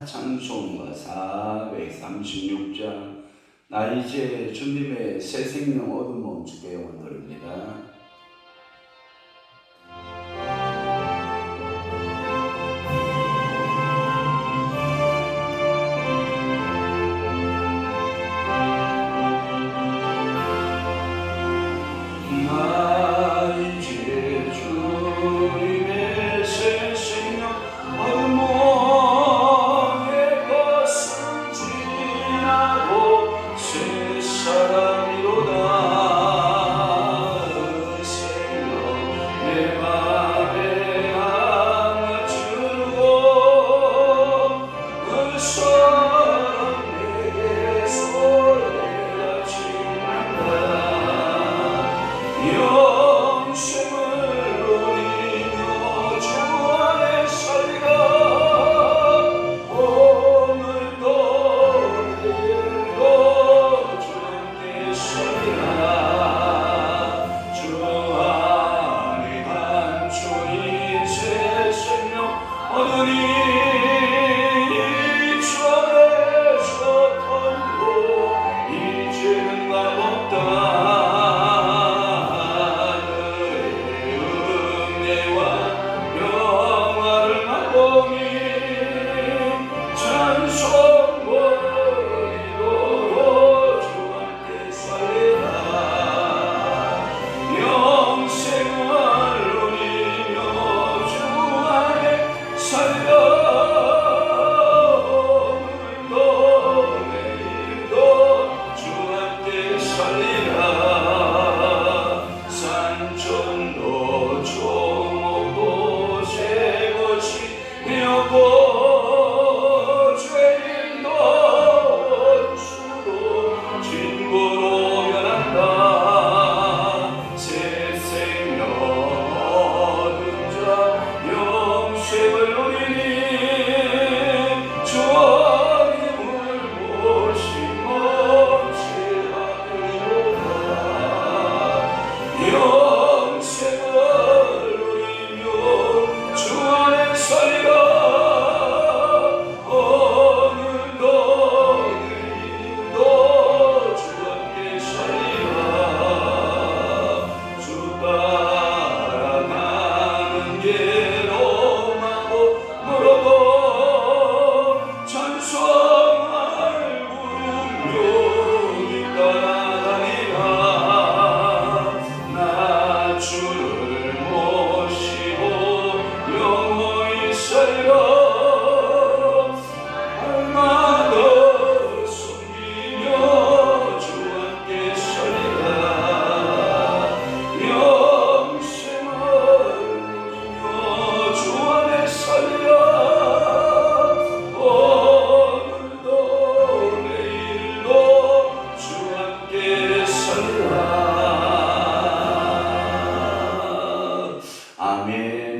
찬송가 436장 나 이제 주님의 새 생명 얻으면 주께 영원 돌립니다. 나 이제 주님의 새 생명 얻으면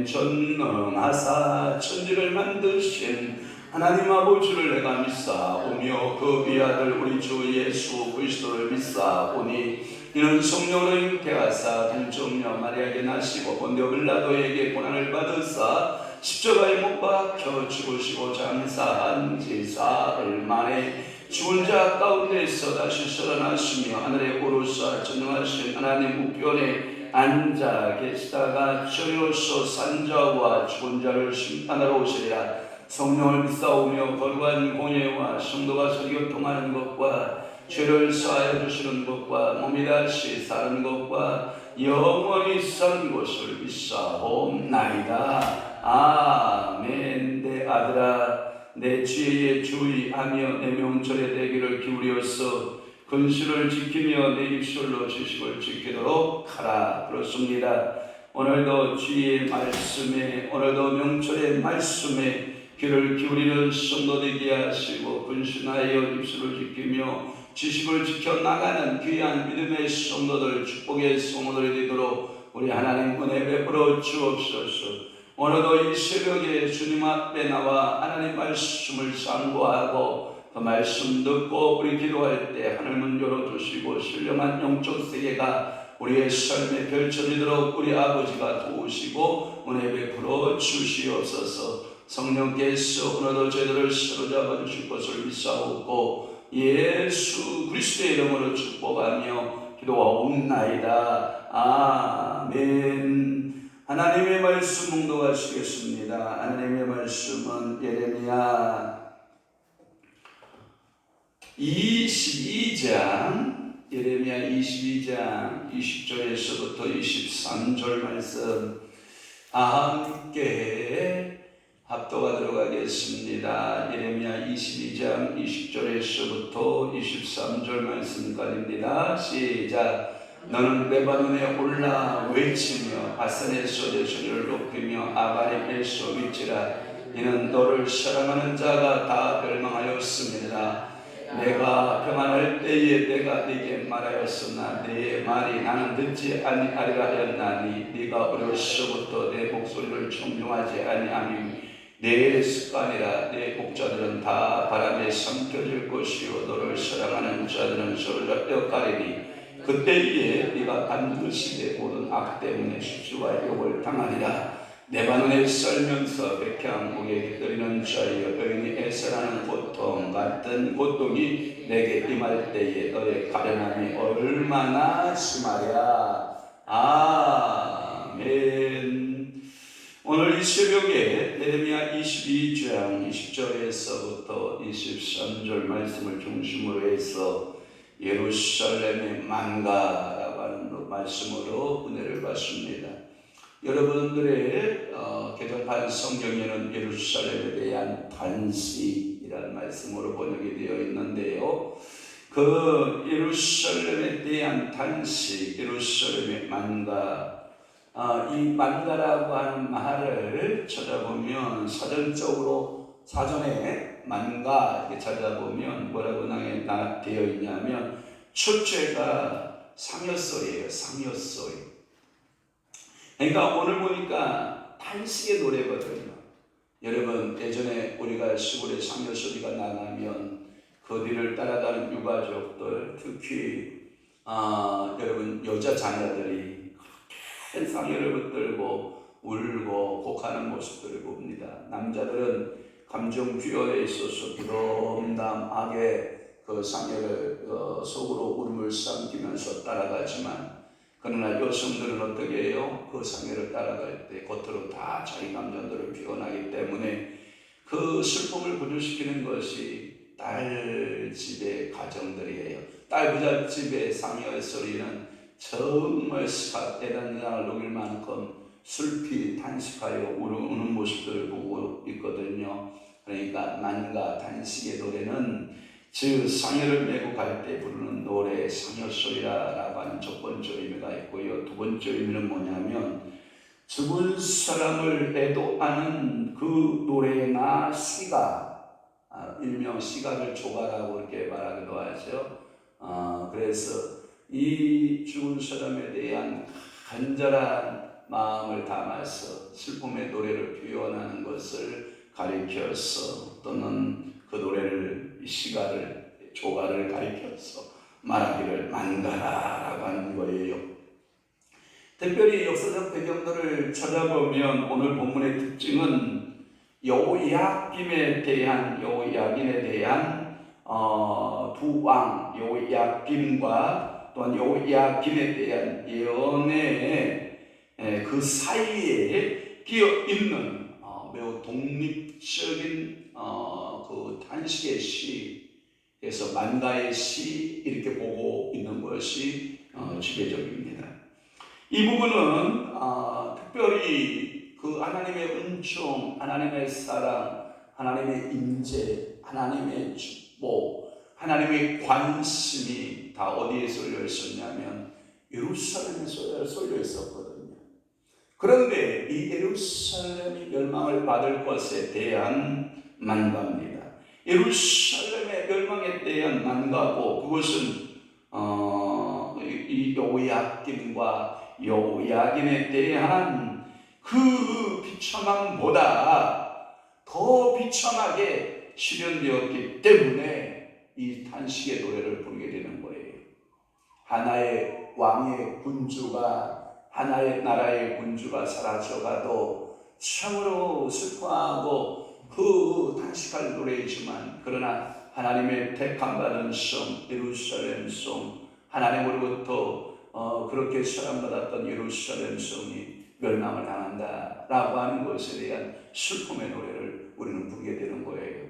전능하사 천지를 만드신 하나님 아버지를 내가 믿사오며 그 비아들 우리 주 예수 그리스도를 믿사오니 이는 성령으로 잉태하사 동정녀 마리아에게 나시고 본디오 빌라도에게 고난을 받으사 십자가에 못 박혀 죽으시고 장사한 지 사흘 만에 죽은 자 가운데서 다시 살아나시며 하늘에 오르사 전능하신 하나님 우편에 앉아 계시다가 저리로서 산자와 죽은 자를 심판하러 오시리라. 성령을 믿사오며 거룩한 공예와 성도가 설교통하는 것과 죄를 사하여 주시는 것과 몸이 다시 사는 것과 영원히 사는 것을 믿사옵나이다. 아멘. 내 아들아 내 지혜에 주의하며 내 명철의 대기를 기울여서 근실을 지키며 내 입술로 지식을 지키도록 하라. 그렇습니다. 오늘도 주의 말씀에 오늘도 명철의 말씀에 귀를 기울이는 성도 되게 하시고 근신하여 입술을 지키며 지식을 지켜나가는 귀한 믿음의 성도들 축복의 성도들이 되도록 우리 하나님 은혜 베풀어 주옵소서. 오늘도 이 새벽에 주님 앞에 나와 하나님 말씀을 상고하고 그 말씀 듣고 우리 기도할 때 하늘문 열어주시고 신령한 영적 세계가 우리의 삶에 펼쳐지도록 우리 아버지가 도우시고 은혜 베풀어 주시옵소서. 성령께서 오늘도 저희들을 사로잡아 주실 것을 믿사옵고 예수 그리스도의 이름으로 축복하며 기도하옵나이다. 아멘. 하나님의 말씀 묵독하시겠습니다. 하나님의 말씀은 예레미야 22장 20절에서부터 23절 말씀 함께 합독하도록 하겠습니다. 예레미야 22장 20절에서부터 23절 말씀까지입니다. 시작. 너는 레바논에 올라 외치며 바산에서 내 소리를 높이며 아바림에서 외치라. 이는 너를 사랑하는 자가 다 멸망하였습니다. 내가 평안할 때에 내가 네게 말하였으나 네 말이 나는 듣지 아니하리라 하였나니 네가 어려서부터 내 목소리를 청중하지 아니하니 내 습관이라. 내 목자들은 다 바람에 삼켜질 것이요 너를 사랑하는 자들은 서로 엿가리니 그때에 네가 반드시 내 모든 악 때문에 수치와 욕을 당하리라. 레바논에 썰면서 백향목에 깃들이는 자여 여인이 애써하는 고통 같은 고통이 내게 임할 때에 너의 가련함이 얼마나 심하랴. 아멘. 오늘 이 새벽에 예레미야 22장 20절에서부터 23절 말씀을 중심으로 해서 예루살렘의 망가라고 하는 말씀으로 은혜를 받습니다. 여러분들의 개정판 성경에는 예루살렘에 대한 단식이라는 말씀으로 번역이 되어 있는데요. 그 예루살렘에 대한 단식, 예루살렘의 망가, 이 망가라고 하는 말을 찾아보면 사전에 망가 이렇게 찾아보면 뭐라고 되어 있냐면 첫째가 상여소리예요. 상여소리. 그러니까 오늘 보니까 단식의 노래거든요. 여러분 예전에 우리가 시골에 상여소리가 나가면 그 뒤를 따라가는 유가족들 특히 여러분 여자 자녀들이 큰 상여를 붙들고 울고 곡하는 모습들을 봅니다. 남자들은 감정 규율에 있어서 부담하게 그 상여를 속으로 울음을 삼키면서 따라가지만 그러나 여성들은 어떻게 해요? 그 상여를 따라갈 때 겉으로 다 자기 감정들을 표현하기 때문에 그 슬픔을 구조시키는 것이 딸 집의 가정들이에요. 딸 부자 집의 상여의 소리는 정말 애단장을 녹일 만큼 슬피 탄식하여 우는 모습들을 보고 있거든요. 그러니까 만가 단식의 노래는 즉 상여를 메고 갈 때 부르는 노래 상여소리라고 하는 첫 번째 의미가 있고요. 두 번째 의미는 뭐냐면 죽은 사람을 애도하는 그 노래나 시가, 일명 시가를 조가라고 이렇게 말하기도 하죠. 그래서 이 죽은 사람에 대한 간절한 마음을 담아서 슬픔의 노래를 표현하는 것을 가리켜서 또는 그 노래를 시가를 조가를 가리켜서 말하기를 만가라라고 하는 거예요. 특별히 역사적 배경들을 찾아보면 오늘 본문의 특징은 여호야김에 대한 두 왕 여호야김과 또한 여호야김에 대한 예언의 그 사이에 끼어 있는 매우 독립적인 그 단식의 시에서 만가의 시 이렇게 보고 있는 것이 지배적입니다. 이 부분은 특별히 그 하나님의 은총, 하나님의 사랑, 하나님의 임재, 하나님의 축복, 하나님의 관심이 다 어디에 쏠려 있었냐면 예루살렘에 쏠려 있었거든요. 그런데 이 예루살렘이 멸망을 받을 것에 대한 만가입니다. 예루살렘의 멸망에 대한 만가고 그것은 이 여호야김과 여호야김에 대한 그 비참함보다 더 비참하게 실현되었기 때문에 이 탄식의 노래를 부르게 되는 거예요. 하나의 왕의 군주가 하나의 나라의 군주가 사라져가도 참으로 슬퍼하고 그 탄식할 노래이지만, 그러나 하나님의 택함받은 성 예루살렘 성, 하나님으로부터 그렇게 사랑받았던 예루살렘 성이 멸망을 당한다라고 하는 것에 대한 슬픔의 노래를 우리는 부르게 되는 거예요.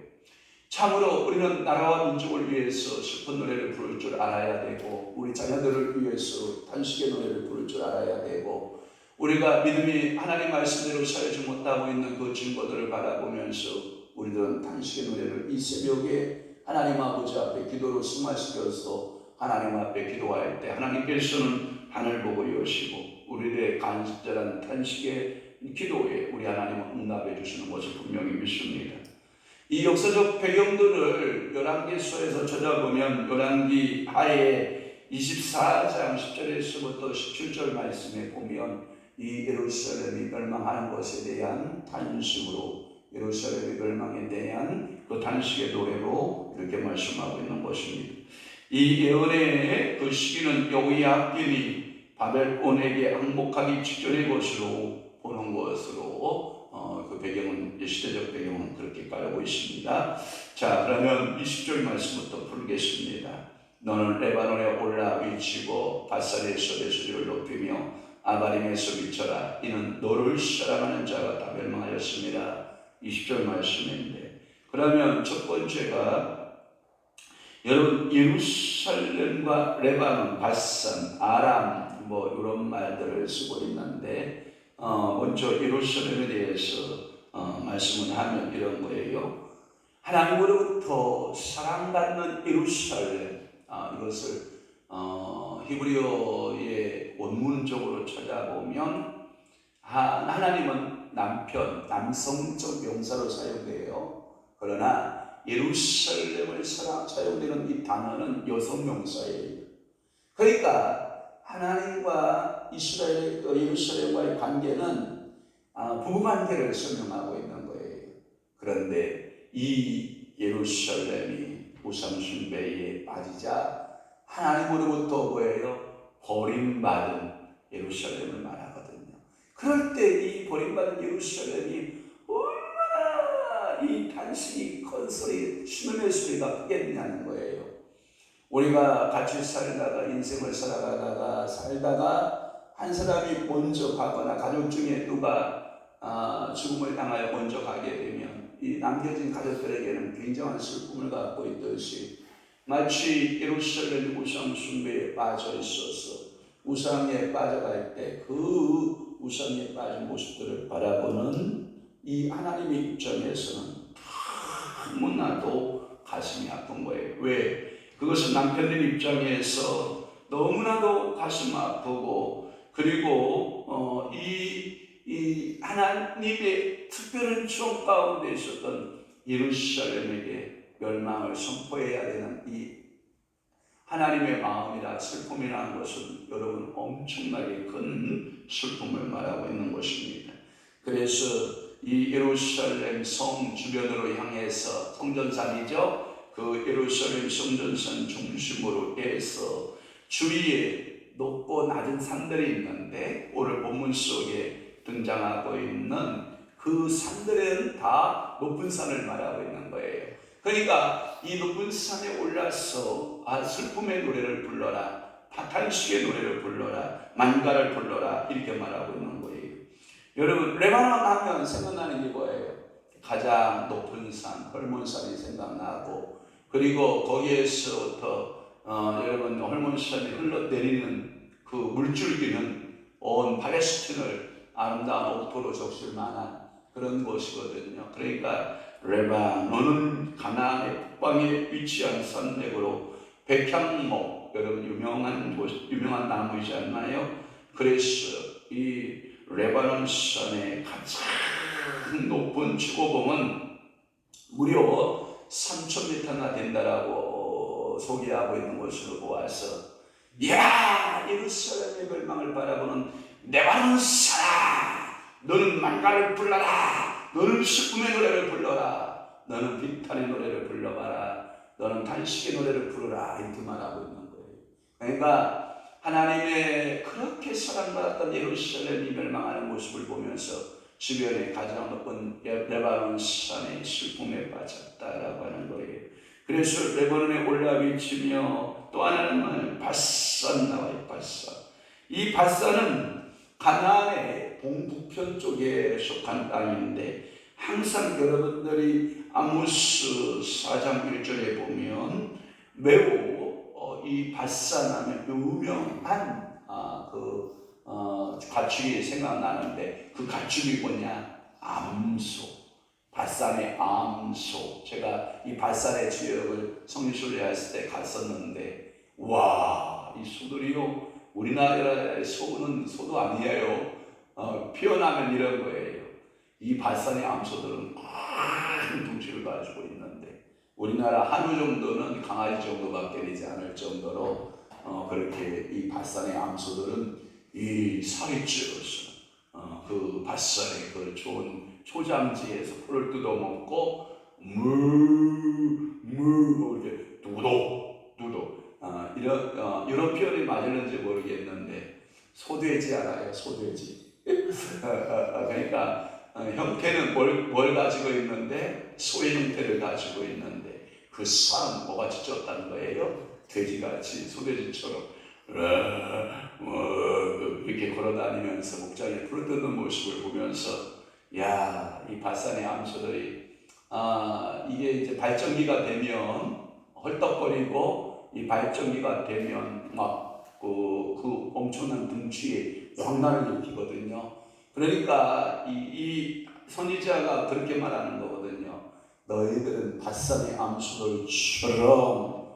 참으로 우리는 나라와 민족을 위해서 슬픈 노래를 부를 줄 알아야 되고, 우리 자녀들을 위해서 탄식의 노래를 부를 줄 알아야 되고, 우리가 믿음이 하나님 말씀대로 살지 못하고 있는 그 증거들을 바라보면서 우리들은 탄식의 노래를 이 새벽에 하나님 아버지 앞에 기도로 승화시켜서 하나님 앞에 기도할 때 하나님께서는 하늘 보고 여시고 우리의 간절한 탄식의 기도에 우리 하나님은 응답해 주시는 것을 분명히 믿습니다. 이 역사적 배경들을 열왕기서에서 찾아보면 열왕기 하에 24장 10절에서부터 17절 말씀에 보면 이 예루살렘이 멸망하는 것에 대한 탄식으로, 예루살렘의 멸망에 대한 그 탄식의 노래로 이렇게 말씀하고 있는 것입니다. 이 예언의 그 시기는 여호야김이 바벨론에게 항복하기 직전의 것으로 보는 것으로 그 배경은, 시대적 배경은 그렇게 깔고 있습니다. 자, 그러면 20절 말씀부터 풀겠습니다. 너는 레바논에 올라 위치고 바산에서 내 소리를 높이며 아바림에서 비쳐라. 이는 너를 사랑하는 자가 다 멸망하였습니다. 20절 말씀인데, 그러면 첫 번째가 여러분 예루살렘과 레바논, 바산, 아람 이런 말들을 쓰고 있는데, 먼저 예루살렘에 대해서 말씀을 하면 이런 거예요. 하나님으로부터 사랑받는 예루살렘, 이것을 히브리어의 원문적으로 찾아보면 하나님은 남성적 명사로 사용돼요. 그러나 예루살렘을 사용되는 이 단어는 여성 명사예요. 그러니까 하나님과 이스라엘, 예루살렘과의 관계는 부부관계를 설명하고 있는 거예요. 그런데 이 예루살렘이 우상숭배에 빠지자 하나님으로부터 뭐예요? 버림받은 예루살렘을 말하거든요. 그럴 때 이 버림받은 예루살렘이 얼마나 이 탄식이 큰 소리, 신음의 소리가 크겠냐는 거예요. 우리가 같이 인생을 살다가 한 사람이 먼저 가거나 가족 중에 누가 죽음을 당하여 먼저 가게 되면 이 남겨진 가족들에게는 굉장한 슬픔을 갖고 있듯이, 마치 예루살렘 우상 숭배에 빠져 있어서 우상에 빠져갈 때 그 우상에 빠진 모습들을 바라보는 이 하나님의 입장에서는 너무나도 가슴이 아픈 거예요. 왜? 그것은 남편들 입장에서 너무나도 가슴 아프고, 그리고 이 하나님의 특별한 지원 가운데 있었던 예루살렘에게 멸망을 선포해야 되는 이 하나님의 마음이라 슬픔이라는 것은 여러분 엄청나게 큰 슬픔을 말하고 있는 것입니다. 그래서 이 예루살렘 성 주변으로 향해서, 성전산이죠. 그 예루살렘 성전산 중심으로 해서 주위에 높고 낮은 산들이 있는데, 오늘 본문 속에 등장하고 있는 그 산들은 다 높은 산을 말하고 있는 거예요. 그러니까 이 높은 산에 올라서 슬픔의 노래를 불러라, 탄식의 노래를 불러라, 만가를 불러라, 이렇게 말하고 있는 거예요. 여러분, 레바논 하면 생각나는 게 뭐예요? 가장 높은 산, 헐몬산이 생각나고, 그리고 거기에서부터 여러분 헐몬산이 흘러내리는 그 물줄기는 온 팔레스틴을 아름다운 옥토로 적실 만한 그런 곳이거든요. 그러니까 레바논은 가나안의 북방에 위치한 산맥으로 백향목, 여러분 유명한 나무이지 않나요? 그래서 이 레바논 산의 가장 높은 최고봉은 무려 3,000m나 된다라고 소개하고 있는 것으로 보아서, 이야, 예루살렘의 멸망을 바라보는 레바논 산아, 너는 만가를 불러라, 너는 슬픔의 노래를 불러라, 너는 비탄의 노래를 불러봐라, 너는 탄식의 노래를 부르라, 이렇게 말하고 있는 거예요. 그러니까 하나님의 그렇게 사랑받았던 예루살렘이 멸망하는 모습을 보면서 주변에 가장 높은 레바논 산의 슬픔에 빠졌다라고 하는 거예요. 그래서 레바논에 올라비치며 또 하나는 바산 나와요. 바산. 이 바산은 가나안의 동북편 쪽에 속한 땅인데 항상 여러분들이 아모스 4장 1절에 보면 매우 이 바산하면 유명한 가축이 생각나는데 그 가축이 뭐냐? 암소. 바산의 암소. 제가 이 바산의 지역을 성지순례했을 때 갔었는데 와, 이 소들이요, 우리나라의 소는 소도 아니에요. 피어나면 이런 거예요. 이 바산의 암소들은 큰 둥치를 가지고 있는데 우리나라 한우 정도는 강아지 정도밖에 되지 않을 정도로 그렇게 이 바산의 암소들은 이 살이 찌어서 그 바산의 그 좋은 초장지에서 풀을 뜯어먹고 이렇게 두독 이런 표현이 맞을는지 모르겠는데 소돼지 알아요? 소돼지. 그러니까 형태는 뭘 가지고 있는데 소의 형태를 가지고 있는데 그 살은 뭐같이 쪘다는 거예요? 돼지같이, 소돼지처럼 이렇게 걸어다니면서 목장에 풀을 뜯는 모습을 보면서 야, 이 바산의 암소들이 이게 이제 발정기가 되면 헐떡거리고 이 발정기가 되면 막 그 엄청난 둥치에 광란을 일으키거든요. 그러니까 이 선지자가 그렇게 말하는 거거든요. 너희들은 바산의 암소들처럼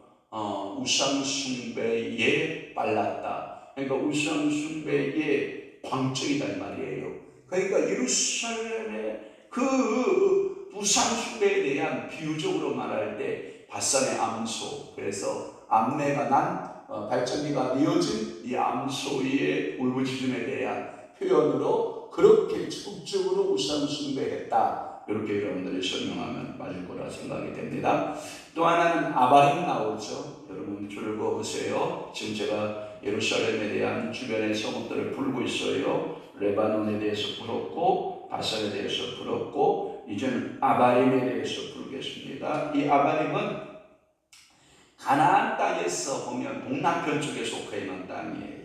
우상 숭배에 빨랐다. 그러니까 우상 숭배의 광적이다 이 말이에요. 그러니까 예루살렘의 그 우상 숭배에 대한 비유적으로 말할 때 바산의 암소, 그래서 암내가 난 발전기가 이어진 이 암소의 울부짖음에 대한 표현으로 그렇게 적극적으로 우상 숭배했다. 이렇게 여러분들이 설명하면 맞을 거라 생각이 됩니다. 또 하나는 아바림 나오죠. 여러분 줄을 그어보세요. 지금 제가 예루살렘에 대한 주변의 성읍들을 풀고 있어요. 레바논에 대해서 풀었고 바산에 대해서 풀었고 이제는 아바림에 대해서 풀겠습니다. 이 아바림은 가나안 땅에서 보면 동남편 쪽에 속해 있는 땅이에요.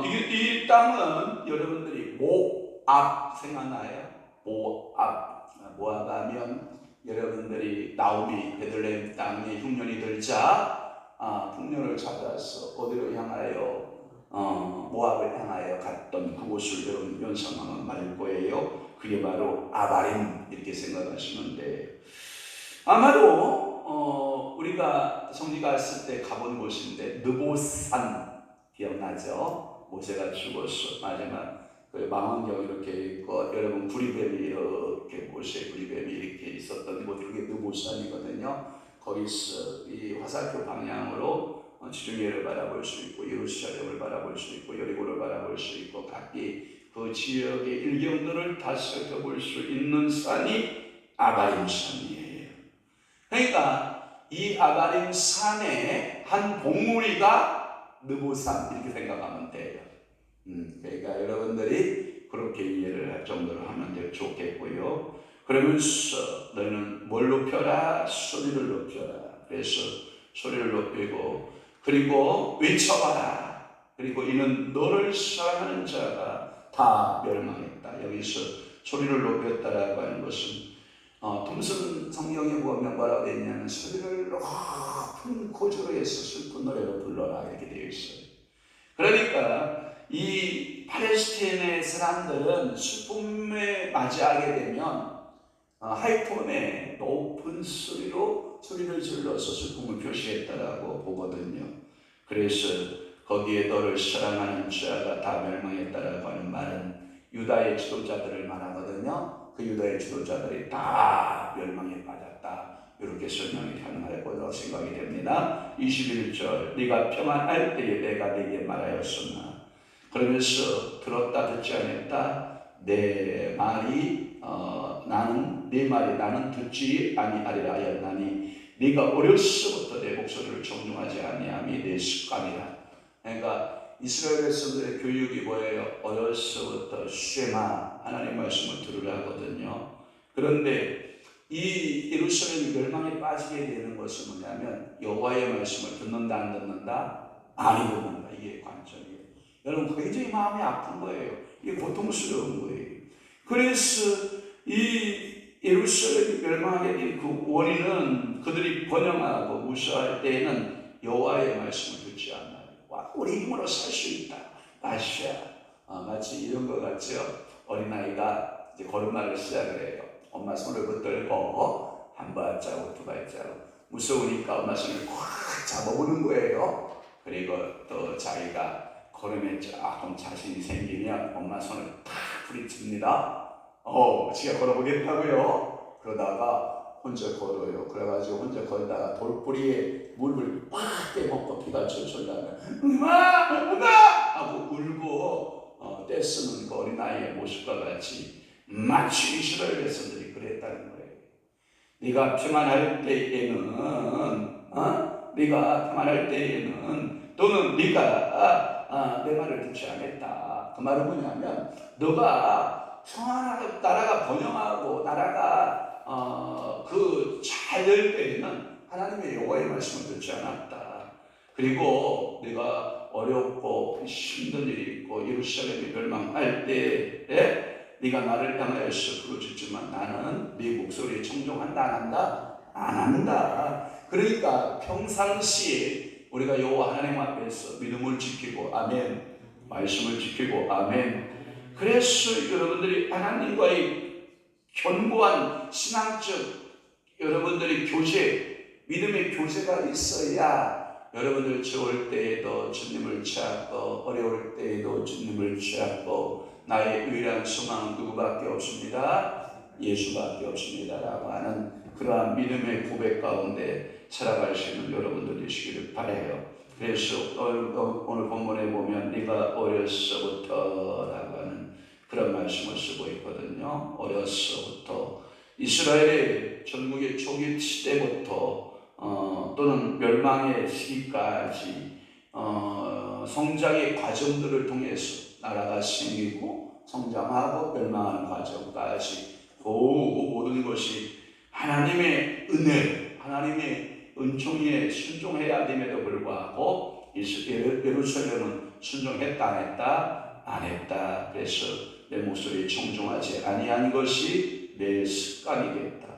이 땅은 여러분들이 모압 생각나요? 모압 하면 여러분들이 나오미 베들레헴 땅에 흉년이 들자 흉년을 찾아서 어디로 향하여 모압을 향하여 갔던 그곳을 여러분 연상하면 맞을 거예요. 그게 바로 아바림 이렇게 생각하시면 돼요. 아마도 우리가 성지 갔을 때 가본 곳인데 느보산 기억나죠? 모세가 죽었어. 마지막 그 망원경 이렇게 있고 여러분 구리뱀이 이렇게 모세 구리뱀이 이렇게 있었던 곳 그게 느보산이거든요. 거기서 이 화살표 방향으로 지중해를 바라볼 수 있고 예루살렘을 바라볼 수 있고 여리고를 바라볼 수 있고 각기 그 지역의 일경들을 다 살펴볼 수 있는 산이 아바림 산이에요. 그러니까 이 아바림 산의 한 봉우리가 느보산 이렇게 생각하면 돼요. 그러니까 여러분들이 그렇게 이해를 할 정도로 하면 될 좋겠고요. 그러면서 너희는 뭘 높여라? 소리를 높여라. 그래서 소리를 높이고 그리고 외쳐봐라. 그리고 이는 너를 사랑하는 자가 다 멸망했다. 여기서 소리를 높였다라고 하는 것은 톰슨 성경에 보면 뭐라고 되어 있냐면 소리를 높은 고조로 해서 슬픈 노래로 불러라 이렇게 되어 있어요. 그러니까 이 팔레스타인의 사람들은 슬픔에 맞이하게 되면 하이톤의 높은 소리로 소리를 질러서 슬픔을 표시했다라고 보거든요. 그래서 거기에 너를 사랑하는 자가 다 멸망했다라고 하는 말은 유다의 지도자들을 말하거든요. 그 유다의 지도자들이 다 멸망에 빠졌다. 이렇게 설명이 가능할 거라고 생각이 됩니다. 21절 네가 평안할 때에 내가 네게 말하였으나 그러면서 들었다 듣지 않았다. 내 말이 나는 듣지 아니하리라 하였나니 네가 어려서부터 내 목소리를 정중하지 아니함이 내 습관이라. 그러니까 이스라엘 백성들의 교육이 뭐예요? 어려서부터 쉐마 하나님 말씀을 들으려 하거든요. 그런데 이 예루살렘이 멸망에 빠지게 되는 것은 뭐냐면 여호와의 말씀을 듣는다 안 듣는다? 안 듣는다. 이게 관점이에요. 여러분 굉장히 마음이 아픈 거예요. 이게 고통스러운 거예요. 그래서 이 예루살렘이 멸망하게 된 그 원인은 그들이 번영하고 무시할 때에는 여호와의 말씀을 듣지 않아요. 와, 우리 힘으로 살 수 있다. 마시아. 마치 이런 것 같죠? 어린아이가 이제 걸음마를 시작을 해요. 엄마 손을 붙들고 한 발자국 두 발자국. 무서우니까 엄마 손을 꽉 잡아보는 거예요. 그리고 또 자기가 걸음에 조금 자신이 생기면 엄마 손을 탁 부딪힙니다. 지가 걸어보겠다고요. 그러다가 혼자 걸어요. 그래가지고 혼자 걸다가 돌뿌리에 물을 팍 빼먹고 피가 철철 나면 엄마 하고 울고 떼쓰는 그 어린아이의 모습과 같이 마치 이스라엘 백성들이 그랬다는 거예요. 네가 평안할 때에는 네가 평안할 때에는 또는 네가 내 말을 듣지 않았다. 그 말은 뭐냐면 너가 평안하고 나라가 번영하고 나라가 잘 될 때에는 하나님의 여호와의 말씀을 듣지 않았다. 그리고 내가 어렵고 힘든 일이 있고 예루살렘이 멸망할 때에 네가 나를 향하여서 부르짖지만 나는 네 목소리에 청종한다 안 한다? 안 한다. 그러니까 평상시에 우리가 여호와 하나님 앞에서 믿음을 지키고 아멘, 말씀을 지키고 아멘. 그래서 여러분들이 하나님과의 견고한 신앙적 여러분들이 교제, 믿음의 교제가 있어야 여러분들 좋을 때에도 주님을 찾고 어려울 때에도 주님을 찾고 나의 유일한 소망은 누구밖에 없습니다. 예수밖에 없습니다 라고 하는 그러한 믿음의 고백 가운데 살아갈 수 있는 여러분들 되시기를 바라요. 그래서 오늘 본문에 보면 네가 어려서부터 라고 하는 그런 말씀을 쓰고 있거든요. 어려서부터 이스라엘의 전국의 초기 시대부터 또는 멸망의 시기까지 성장의 과정들을 통해서 나라가 생기고 성장하고 멸망하는 과정까지 그 모든 것이 하나님의 은혜, 하나님의 은총에 순종해야 됨에도 불구하고 예루살렘은 순종했다 안 했다? 안 했다. 그래서 내 목소리에 청종하지 아니한 것이 내 습관이겠다.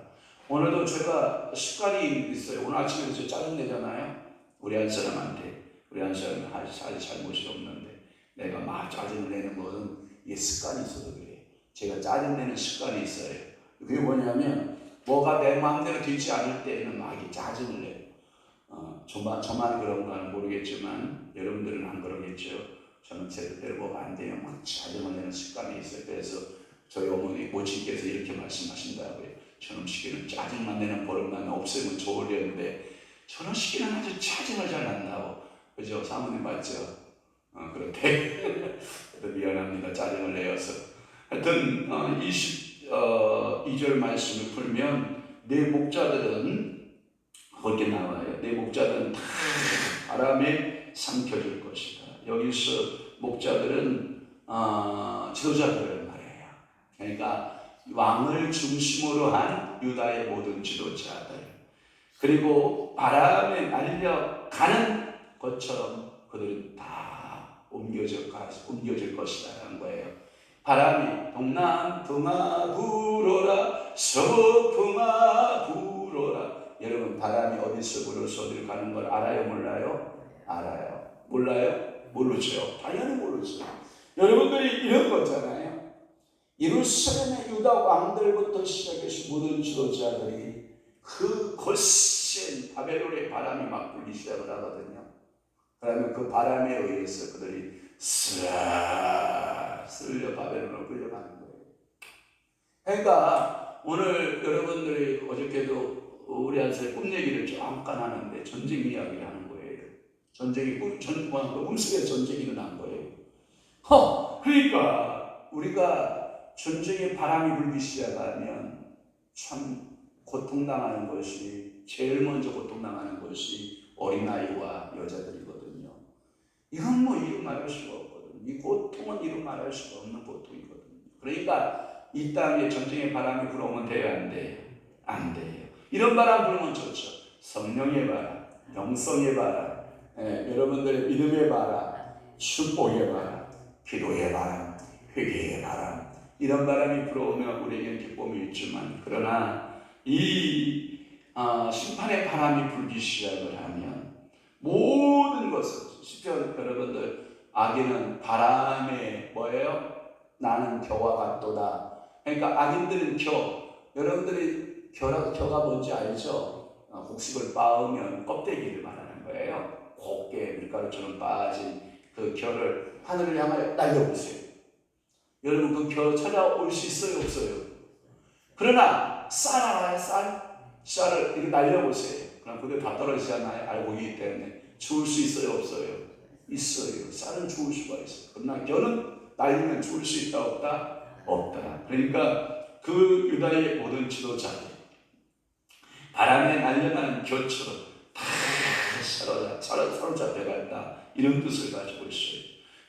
오늘도 제가 습관이 있어요. 오늘 아침에 저 짜증내잖아요. 우리 한 사람한테. 우리 한 사람은 사실 잘못이 없는데 내가 막 짜증을 내는 것은 이게 습관이 있어서 그래요. 제가 짜증내는 습관이 있어요. 그게 뭐냐면 뭐가 내 마음대로 되지 않을 때에는 막 짜증을 내요. 저만 그런가는 모르겠지만 여러분들은 안 그러겠죠. 저는 제대로 뭐가 안 되면 막 짜증을 내는 습관이 있어요. 그래서 저희 어머니 모친께서 이렇게 말씀하신다고요. 저놈 시기는 짜증만 내는 버릇만 없으면 좋으려는데 저놈 시기는 아주 짜증을 잘 난다고. 그죠? 사모님 맞죠? 그렇게 미안합니다. 짜증을 내어서. 하여튼 22절 말씀을 풀면 내 목자들은 거기에 나와요. 내 목자들은 다 바람에 삼켜질 것이다. 여기서 목자들은 지도자들을 말해요. 그러니까 왕을 중심으로 한 유다의 모든 지도자들, 그리고 바람에 날려가는 것처럼 그들은 다 옮겨질 것이라는 거예요. 바람이 동남풍아 불어라 서풍아 불어라. 여러분 바람이 어디서 불어서 어디로 가는 걸 알아요 몰라요? 알아요. 몰라요? 모르죠. 당연히 모르죠. 여러분들이 이런 거잖아요. 예루살렘의 유다 왕들부터 시작해서 모든 지도자들이 그 거센 바벨론의 바람이 막 불기 시작을 하거든요. 그러면 그 바람에 의해서 그들이 스라 쓸려 바벨론으로 끌려가는 거예요. 그러니까 오늘 여러분들이 어저께도 우리 한테 꿈 얘기를 잠깐 하는데 전쟁 이야기를 하는 거예요. 전쟁이 꿈속에 전쟁이 일어난 거예요. 그러니까 우리가 전쟁의 바람이 불기 시작하면 참 고통당하는 것이, 제일 먼저 고통당하는 것이 어린아이와 여자들이거든요. 이건 뭐 이루 말할 수가 없거든요. 이 고통은 이루 말할 수가 없는 고통이거든요. 그러니까 이 땅에 전쟁의 바람이 불어오면 돼요, 안 돼요? 안 돼요. 이런 바람 불면 좋죠. 성령의 바람, 영성의 바람, 여러분들의 믿음의 바람, 축복의 바람, 기도의 바람, 회개의 바람, 이런 바람이 불어오면 우리에겐 기쁨이 있지만, 그러나 이 심판의 바람이 불기 시작을 하면 모든 것을, 시편 여러분들, 악인은 바람에 뭐예요? 나는 겨와 같도다. 그러니까 악인들은 겨, 여러분들이 겨가 뭔지 알죠? 곡식을 빻으면 껍데기를 말하는 거예요. 곱게 밀가루처럼 빠진 그 겨를 하늘을 향하여 날려보세요. 여러분 그 겨 찾아올 수 있어요, 없어요? 그러나 쌀 알아요? 쌀을 이렇게 날려보세요. 그럼 그게 다 떨어지잖아요. 알고 있기 때문에. 주울 수 있어요, 없어요? 있어요. 쌀은 주울 수가 있어요. 그러나 겨는 날리면 주울 수 있다, 없다? 없다. 그러니까 그 유다의 모든 지도자들, 바람에 날려가는 겨처럼 다 사로잡혀간다, 이런 뜻을 가지고 있어요.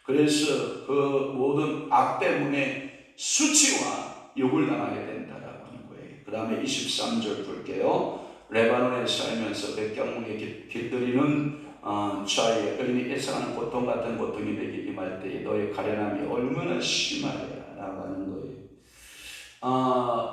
그래서 그 모든 악 때문에 수치와 욕을 당하게 된다라고 하는 거예요. 그 다음에 23절 볼게요. 레바논에 살면서 백향목에 길들이는 자의 어린이 애써하는 고통 같은 고통이 되게 임할 때에 너의 가련함이 얼마나 심하랴 라고 하는 거예요.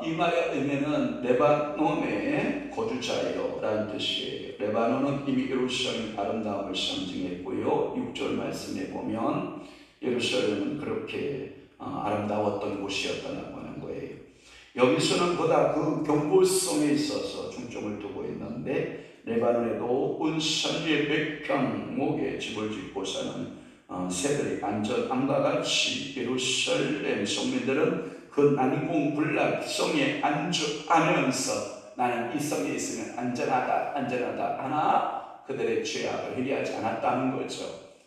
이 말의 의미는 레바논의 거주자예요 라는 뜻이에요. 레바논은 이미 예루살렘 아름다움을 상징했고요, 6절 말씀에 보면 예루살렘은 그렇게 아름다웠던 곳이었다고 하는 거예요. 여기서는 보다 그 경고성에 있어서 중점을 두고 있는데, 레바논의 높은 산 위에 백향목에 집을 짓고 사는 새들이 안전함과 같이 예루살렘 성민들은 그 난공불락성에 안주하면서 나는 이 성에 있으면 안전하다 하나 그들의 죄악을 회개하지 않았다는 거죠.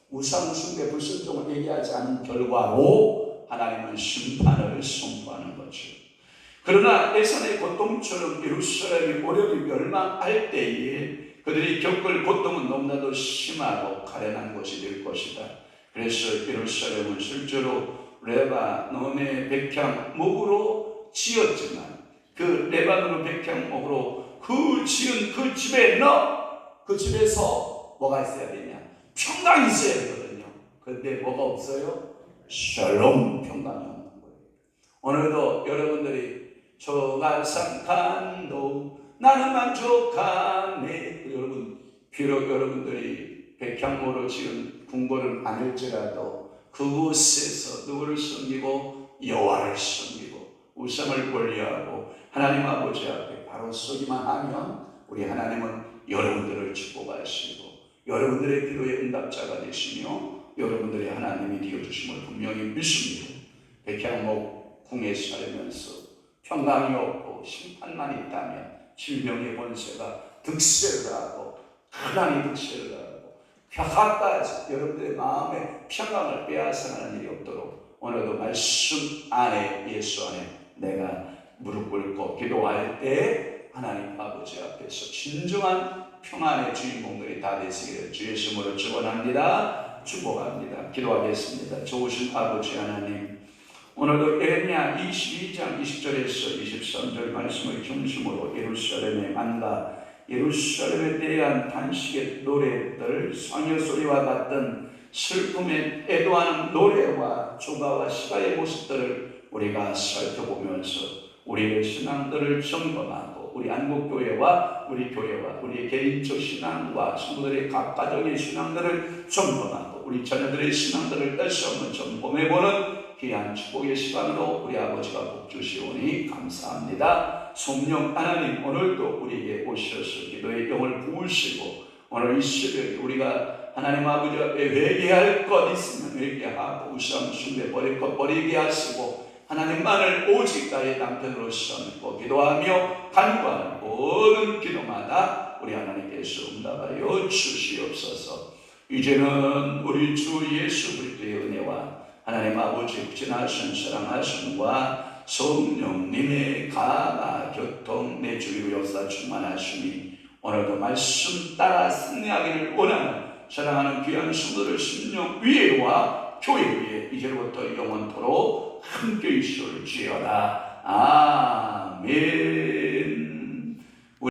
우상 숭배 불순종을 회개하지 않은 결과로 하나님은 심판을 선포하는 거죠. 그러나 예산의 고통처럼 예루살렘이 오력이 멸망할 때에 그들이 겪을 고통은 너무나도 심하고 가련한 것이 될 것이다. 그래서 예루살렘은 실제로 레바논의 백향목으로 지었지만, 그 레바논의 백향목으로 그 지은 그 집에 그 집에서 뭐가 있어야 되냐? 평강이 있어야 되거든요. 그런데 뭐가 없어요? 샬롬, 평강이 없는 거예요. 오늘도 여러분들이 조갈상간도 나는 만족하네. 여러분, 비록 여러분들이 백향목으로 지은 궁궐은 아닐지라도 그곳에서 누구를 섬기고 여호와를 섬기고 우상을 권리하고 하나님 아버지 앞에 바로 서기만 하면 우리 하나님은 여러분들을 축복하시고 여러분들의 기도의 응답자가 되시며 여러분들의 하나님이 되어주심을 분명히 믿습니다. 백향목 궁에 살면서 평강이 없고 심판만 있다면 질병의 권세가 득세를 하고 하나님이 득세를 하고 벽화까지 여러분들의 마음의 평강을 빼앗아가는 일이 없도록 오늘도 말씀 안에, 예수 안에 내가 무릎 꿇고 기도할 때 하나님 아버지 앞에서 진정한 평안의 주인공들이 다 되시기를 주의 이름으로 축원합니다. 축복합니다. 기도하겠습니다. 좋으신 아버지 하나님, 오늘도 에레미야 22장 20절에서 23절 말씀을 중심으로 예루살렘의 만가, 예루살렘에 대한 탄식의 노래들, 상여소리와 같은 슬픔에 애도하는 노래와 조가와 시가의 모습들을 우리가 살펴보면서 우리의 신앙들을 점검하고 우리 한국교회와 우리 교회와 우리의 개인적 신앙과 성도들의 각 가정의 신앙들을 점검하고 우리 자녀들의 신앙들을 다시 한번 점검해보는 귀한 축복의 시간으로 우리 아버지가 복 주시오니 감사합니다. 성령 하나님, 오늘도 우리에게 오셔서 기도의 영을 부으시고 오늘 이 새벽에 우리가 하나님 아버지 앞에 회개할 것 있으면 회개하고 우상 숭배 버릴 것 버리게 하시고 하나님만을 오직 나의 남편으로 삼고 기도하며 간구하는 모든 기도마다 우리 하나님께서 응답하여 주시옵소서. 이제는 우리 주 예수 그리스도의 은혜와 하나님 아버지 지나신 사랑하심과 성령님의 감화 교통 내 주위로 역사 충만하시니 오늘도 말씀 따라 승리하기를 원하는 사랑하는 귀한 성도들 심령 위에와 교회 위에 이제로부터 영원토록 함께 있을지어다. 아멘.